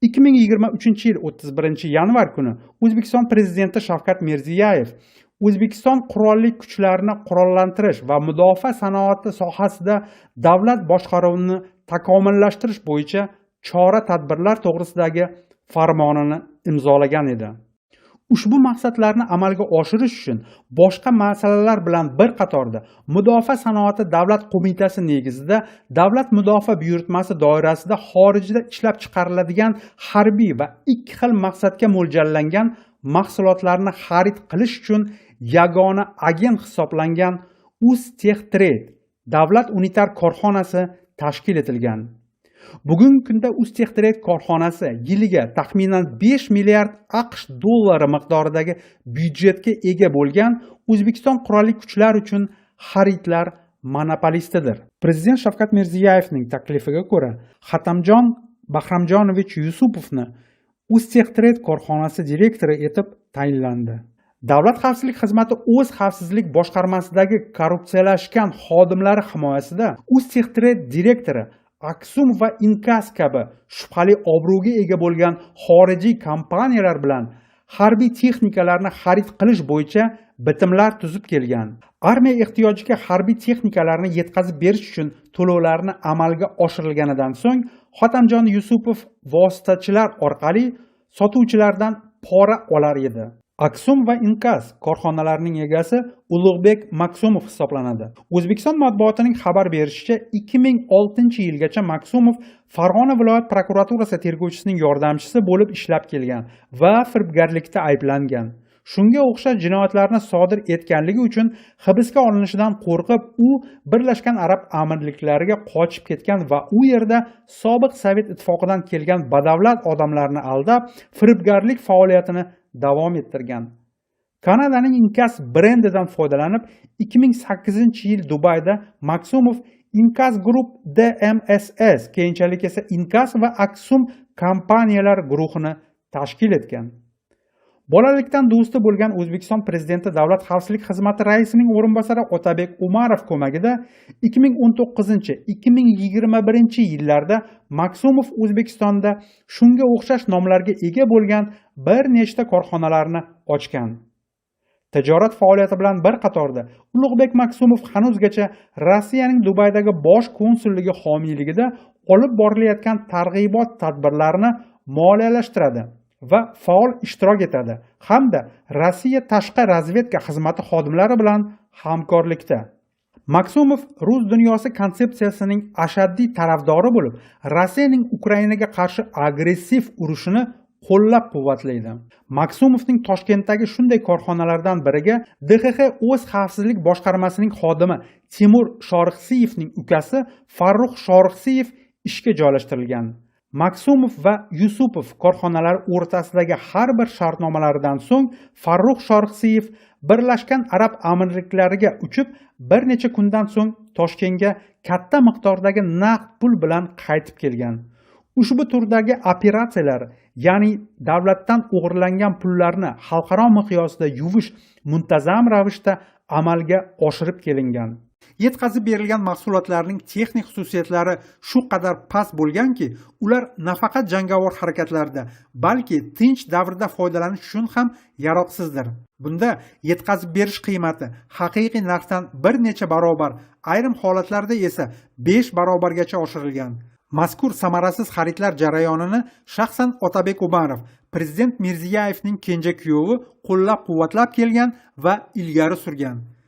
2023 yil 31-yanvar kuni O'zbekiston Prezidenti Shavkat Mirziyoyev O'zbekiston qurolli kuchlarini qurollantirish va mudofaa sanoati sohasida davlat boshqaruvini takomillashtirish bo'yicha chora-tadbirlar to'g'risidagi farmonini imzolagan edi. Ushbu maqsadlarni amalga oshirish uchun boshqa masalalar bilan bir qatorda Mudofaa sanoati davlat qo'mitasi negizida davlat mudofaa buyurtmasi doirasida xorijda ishlab chiqariladigan harbiy va ikki xil maqsadga mo'ljallangan mahsulotlarni xarid qilish uchun yagona agent hisoblangan Uztextrade davlat unitar korxonasi tashkil etilgan. Bugungi kunda Uztextrade korxonasi yiliga taxminan 5 milliard AQSh dollari miqdoridagi byudjetga ega bo'lgan O'zbekiston qurolli kuchlar uchun xaridlar monopolistidir. Prezident Shavkat Mirziyoyevning taklifiga ko'ra Xatamjon Bahramjonovich Yusupovni Uztextrade korxonasi direktori etib tayinlandi. Davlat xavfsizlik xizmati o'z xavfsizlik boshqarmasidagi korrupsiyalashgan xodimlari himoyasida Uztextrade direktori Aksum va Inkas kabi shubhali obro'ga ega bo'lgan xorijiy kompaniyalar bilan harbiy texnikalarni xarid qilish bo'yicha bitimlar tuzib kelgan. Armiya ehtiyojiga harbiy texnikalarni yetkazib berish uchun to'lovlarni amalga oshirilganidan so'ng Xotamjon Yusupov vositachilar orqali sotuvchilardan pora olar edi. Aksum va Inkas korxonalarining egasi Ulug'bek Maksumov hisoblanadi. O'zbekiston matbuotining xabar berishicha, 2006-yilgacha Maksumov Farg'ona viloyat prokuraturasi tergovchisining yordamchisi bo'lib ishlab kelgan va firibgarlikda ayblangan. Shunga o'xshash jinoyatlarni sodir etganligi uchun hibsga olinishidan qo'rqib, u Birlashgan Arab Amirliklariga qochib ketgan va u yerda sobiq Sovet ittifoqidan kelgan badavlat odamlarni aldab, firibgarlik faoliyatini davom ettirgan. Kanadaning Inkas brendidan foydalanib 2008-yil Dubayda Maksumov Inkas Group DMSS, keyinchalik esa Inkas va Aksum kompaniyalar guruhini tashkil etgan. Bolalikdan do'sti bo'lgan O'zbekiston Prezidenti Davlat xavfsizlik xizmati raisining o'rinbosari Otabek Umarov ko'magida 2019-2021-yillarda Maksumov O'zbekistonda shunga o'xshash nomlarga ega bo'lgan bir nechta korxonalarni ochgan. Tijorat faoliyati bilan bir qatorda Ulug'bek Maksumov hanuzgacha Rossiyaning Dubaydagi bosh konsulligi homiyligida olib borilayotgan targ'ibot tadbirlarini moliyalashtiradi va faol ishtirok etadi hamda Rossiya tashqi razvedka xizmati xodimlari bilan hamkorlikda. Maksumov rus dunyosi konsepsiyasining ashaddiy tarafdori bo'lib, Rossiyaning Ukrainaga qarshi agressiv urushini qo'llab-quvvatlaydi. Maksumovning Toshkentdagi shunday korxonalardan biriga DXX o'z xavfsizlik boshqarmasining xodimi Timur Shorixsiyevning ukasi Farruh Shorixsiyev ishga joylashtirilgan. Maksumov va Yusupov korxonalari o'rtasidagi har bir shartnomalaridan so'ng Farruh Shorixsiyev Birlashgan Arab Amirliklariga uchib, bir necha kundan so'ng Toshkentga katta miqdordagi naqd pul bilan qaytib kelgan. Ushbu turdagi operatsiyalar, ya'ni davlatdan o'g'irlangan pullarni xalqaro miqyosda yuvish muntazam ravishda amalga oshirib kelingan. Yetkazib berilgan mahsulotlarning texnik xususiyatlari shu qadar past bo'lganki, ular nafaqat jangovar harakatlarda, balki tinch davrda foydalanish uchun ham yaroqsizdir. Bunda yetkazib berish qiymati haqiqiy narxdan bir necha barobar, ayrim holatlarda esa 5 barobargacha oshirilgan. Mazkur samarasiz xaridlar jarayonini shaxsan Otabek Umarov, Prezident Mirziyoyevning kenja kuyovi qo'llab-quvvatlab kelgan va ilgari surgan.